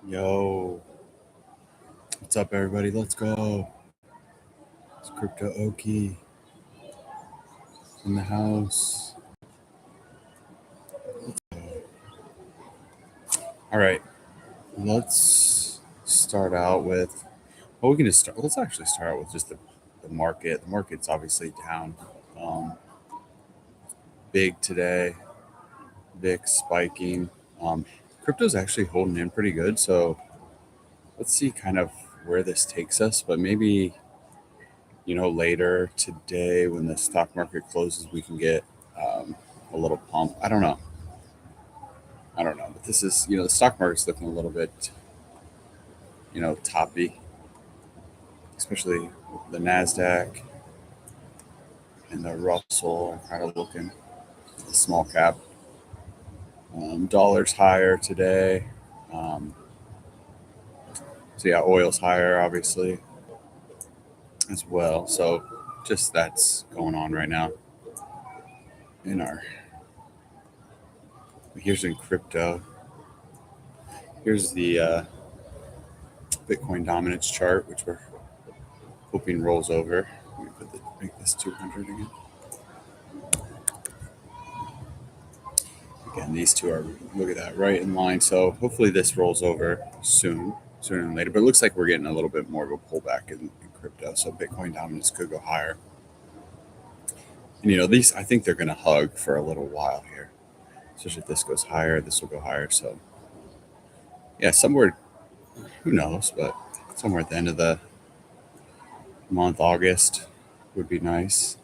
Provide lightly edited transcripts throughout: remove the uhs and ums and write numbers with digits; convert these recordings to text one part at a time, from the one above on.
Yo, what's up, everybody? Let's go. It's Crypto Oki in the house. All right, let's start out with. Well, we can just start. Let's actually start out with just the market. The market's obviously down. Um, Big today, VIX spiking. Crypto's actually holding in pretty good. So let's see kind of where this takes us. But maybe later today when the stock market closes, we can get a little pump. I don't know, but this is, the stock market's looking a little bit, toppy, especially the NASDAQ and the Russell are kind of looking small cap. Dollar's higher today. Um, so yeah, oil's higher, obviously, as well. So just that's going on right now in our, here's in crypto. Here's the Bitcoin dominance chart, which we're hoping rolls over. Let me make this 200 again. Again, these two are, look at that, right in line. So hopefully this rolls over sooner than later. But it looks like we're getting a little bit more of a pullback in crypto. So Bitcoin dominance could go higher. And these, I think they're going to hug for a little while here. Especially if this goes higher, this will go higher. So yeah, somewhere, who knows, but somewhere at the end of the month, August, would be nice.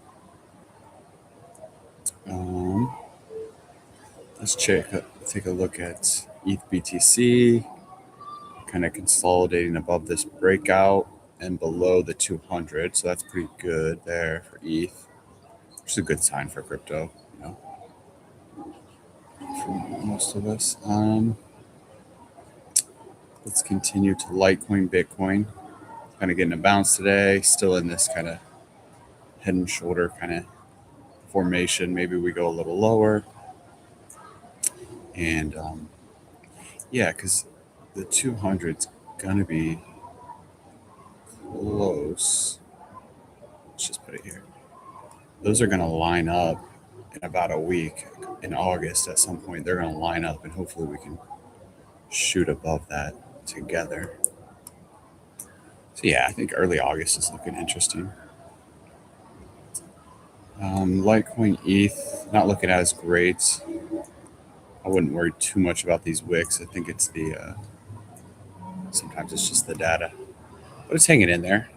Let's take a look at ETH BTC, kind of consolidating above this breakout and below the 200. So that's pretty good there for ETH, which is a good sign for crypto, for most of us. Let's continue to Litecoin, Bitcoin, kind of getting a bounce today, still in this kind of head and shoulder kind of formation. Maybe we go a little lower. And yeah, because the 200's gonna be close. Let's just put it here. Those are gonna line up in about a week in August. At some point, they're gonna line up, and hopefully we can shoot above that together. So yeah, I think early August is looking interesting. Litecoin ETH, not looking as great. I wouldn't worry too much about these wicks. I think it's sometimes it's just the data, but it's hanging in there.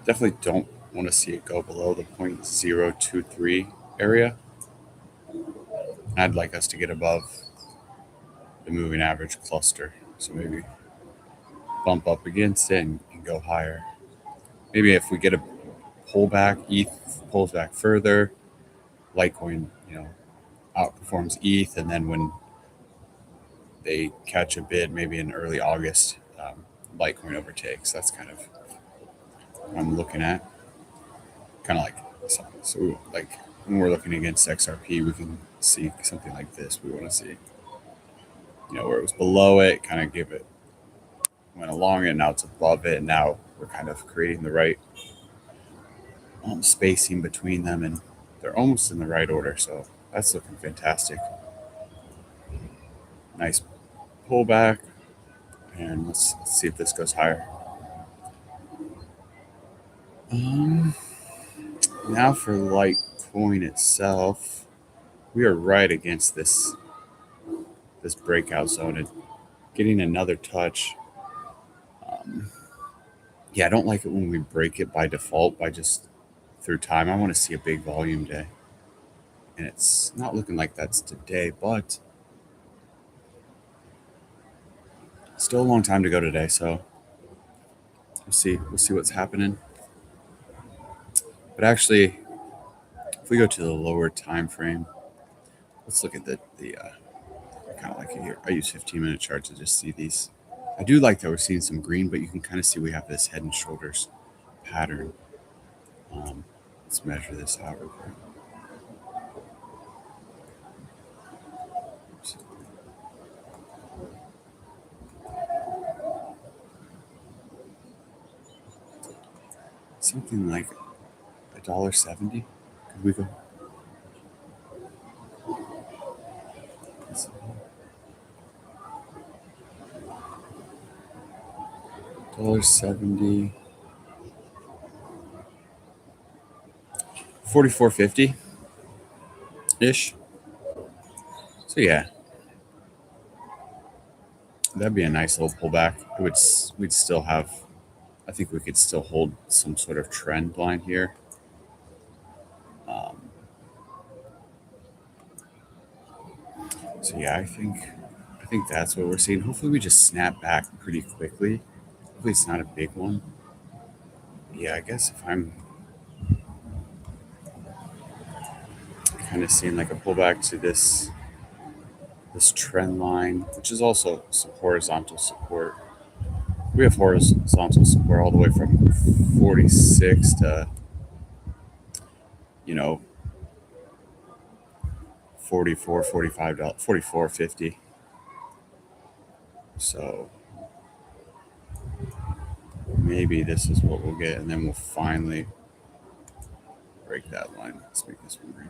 Definitely don't want to see it go below the 0.023 area. I'd like us to get above the moving average cluster. So maybe bump up against it and go higher. Maybe if we get a pullback, ETH pulls back further, Litecoin, outperforms ETH, and then when they catch a bid, maybe in early August, Litecoin overtakes. That's kind of what I'm looking at. Kind of like so like when we're looking against XRP, we can see something like this. We want to see, where it was below it, kind of give it, went along it, now it's above it, and now we're kind of creating the right spacing between them, and they're almost in the right order. So that's looking fantastic. Nice pullback, and let's see if this goes higher. Now for Litecoin itself, we are right against this breakout zone and getting another touch. Yeah, I don't like it when we break it by default, by just through time. I want to see a big volume day, and it's not looking like that's today, but still a long time to go today. So we'll see what's happening. But actually, if we go to the lower time frame, let's look at the I kind of like it here. I use 15-minute charts to just see these. I do like that we're seeing some green, but you can kind of see we have this head and shoulders pattern. Let's measure this out real quick. something like $1.70. Could we go? $1.70. 44.50 ish. So yeah, that'd be a nice little pullback. We'd still have, I think we could still hold some sort of trend line here. So yeah, I think that's what we're seeing. Hopefully we just snap back pretty quickly. Hopefully it's not a big one. Yeah, I guess if I'm kind of seeing like a pullback to this trend line, which is also some horizontal support. We have horizontal support all the way from 46 to, you know, 44, $45, 44.50. So maybe this is what we'll get, and then we'll finally break that line. Let's make this one green.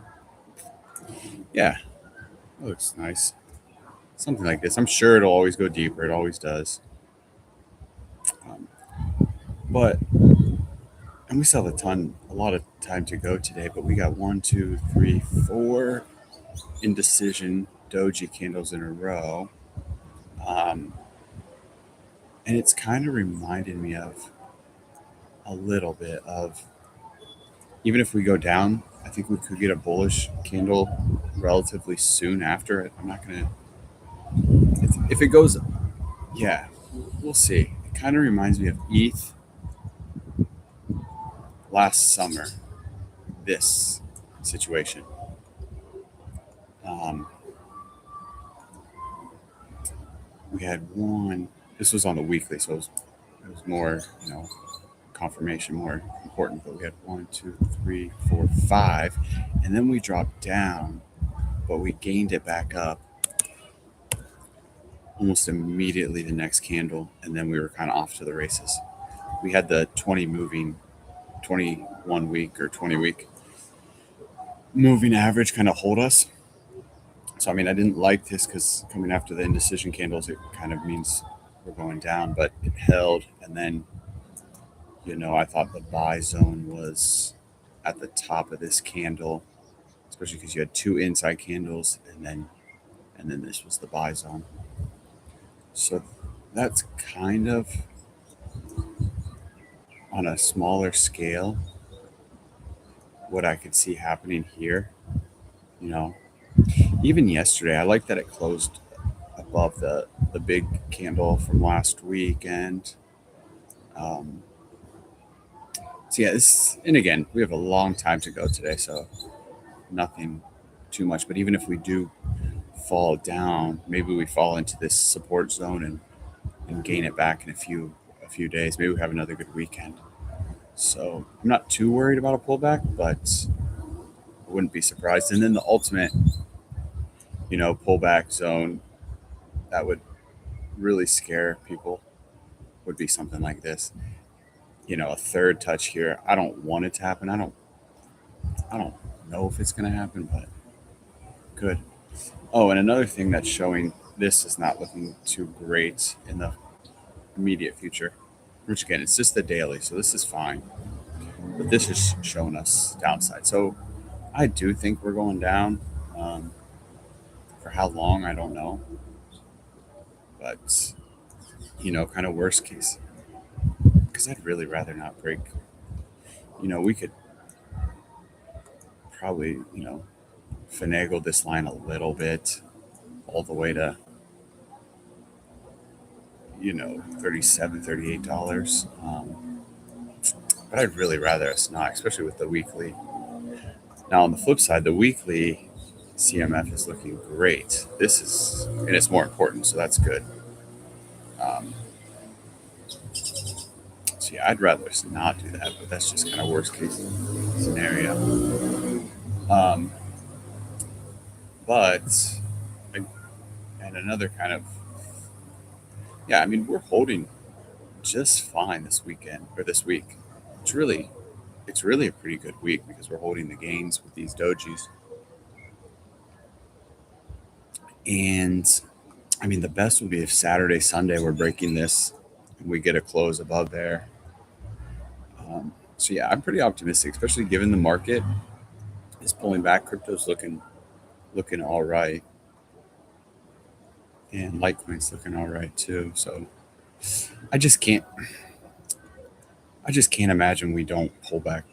Yeah, that looks nice. Something like this. I'm sure it'll always go deeper. It always does. But and we still have a lot of time to go today. But we got 1, 2, 3, 4 indecision doji candles in a row, and it's kind of reminded me of a little bit of, even if we go down, I think we could get a bullish candle relatively soon after it. I'm not gonna. If it goes, yeah, we'll see. It kind of reminds me of ETH last summer. This situation. Um, we had one. This was on the weekly, so it was more, confirmation, more important. But we had 1, 2, 3, 4, 5, and then we dropped down, but we gained it back up almost immediately the next candle, and then we were kind of off to the races. We had the 21 week or 20 week moving average kind of hold us. So I mean, I didn't like this because coming after the indecision candles, it kind of means we're going down, but it held, and then I thought the buy zone was at the top of this candle, especially because you had two inside candles, and then this was the buy zone. So that's kind of on a smaller scale what I could see happening here. Even yesterday, I like that it closed above the big candle from last weekend. So yeah, and again, we have a long time to go today, so nothing too much. But even if we do fall down, maybe we fall into this support zone and gain it back in a few days. Maybe we have another good weekend. So I'm not too worried about a pullback, but I wouldn't be surprised. And then the ultimate, pullback zone that would really scare people would be something like this. A third touch here. I don't want it to happen. I don't know if it's going to happen, but good. Oh, and another thing that's showing, this is not looking too great in the immediate future, which again, it's just the daily, so this is fine. But this is showing us downside. So I do think we're going down. For how long, I don't know. But, kind of worst case, because I'd really rather not break. We could probably, finagle this line a little bit all the way to, $37, $38. But I'd really rather us not, especially with the weekly. Now, on the flip side, the weekly CMF is looking great. And it's more important, so that's good. So yeah, I'd rather us not do that, but that's just kind of worst case scenario. But, and another kind of, yeah, I mean, we're holding just fine this weekend or this week. It's really, it's really a pretty good week because we're holding the gains with these dojis. And I mean, the best would be if Saturday, Sunday, we're breaking this and we get a close above there. So yeah, I'm pretty optimistic, especially given the market is pulling back. Crypto's looking all right, and Litecoin's looking all right too. So I just can't I just can't imagine we don't pull back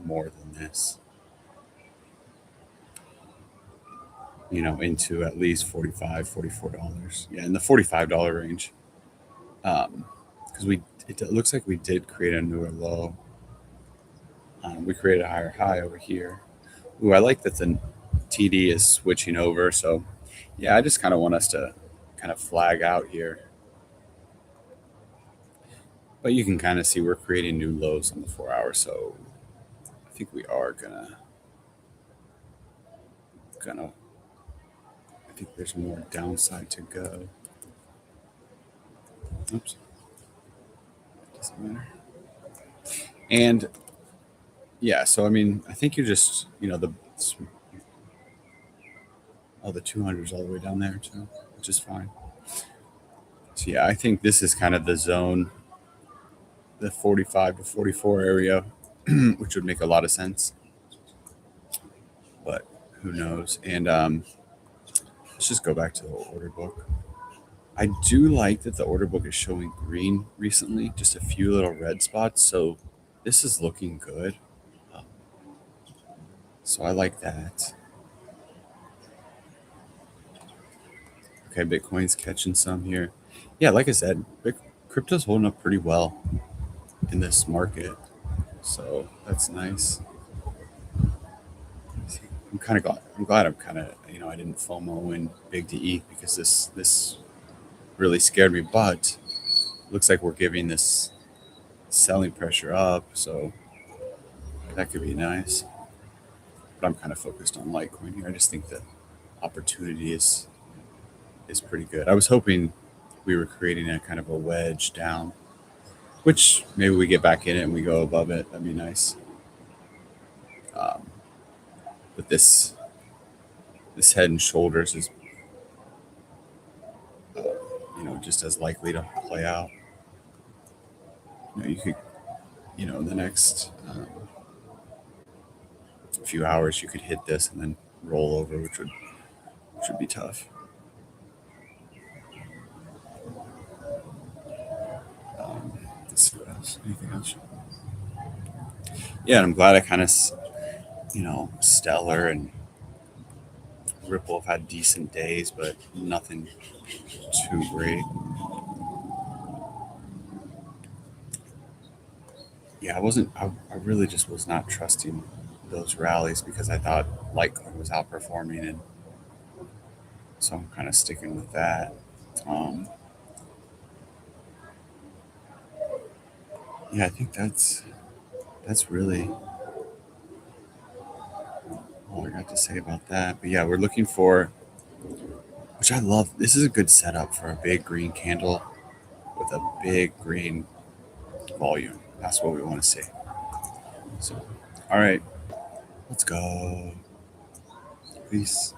more than this. Into at least $45, $44. Yeah, in the $45 range. Because it looks like we did create a newer low. We created a higher high over here. Ooh, I like that the TD is switching over. So, yeah, I just kind of want us to kind of flag out here. But you can kind of see we're creating new lows on the 4 hour. So, I think we are gonna. I think there's more downside to go. Oops, doesn't matter. And yeah, so I mean, I think you're just the 200 is all the way down there too, which is fine. So yeah, I think this is kind of the zone, the 45 to 44 area, which would make a lot of sense. But who knows? And let's just go back to the order book. I do like that the order book is showing green recently, just a few little red spots. So this is looking good. So I like that. Okay, Bitcoin's catching some here. Yeah, like I said, crypto's holding up pretty well in this market. So that's nice. I'm glad I'm kind of I didn't FOMO in big to eat because this really scared me. But looks like we're giving this selling pressure up, so that could be nice. But I'm kind of focused on Litecoin here. I just think the opportunity is pretty good. I was hoping we were creating a kind of a wedge down, which maybe we get back in it and we go above it. That'd be nice. But this head and shoulders is just as likely to play out. You could the next few hours you could hit this and then roll over, which would be tough. Let's see what else. Anything else? Yeah, I'm glad I kind of Stellar and Ripple have had decent days, but nothing too great. Yeah, I really just was not trusting those rallies because I thought Litecoin was outperforming, and so I'm kind of sticking with that. Yeah, I think that's really all I got to say about that. But yeah, we're looking for, which I love. This is a good setup for a big green candle with a big green volume. That's what we want to see. So, all right, let's go. Peace.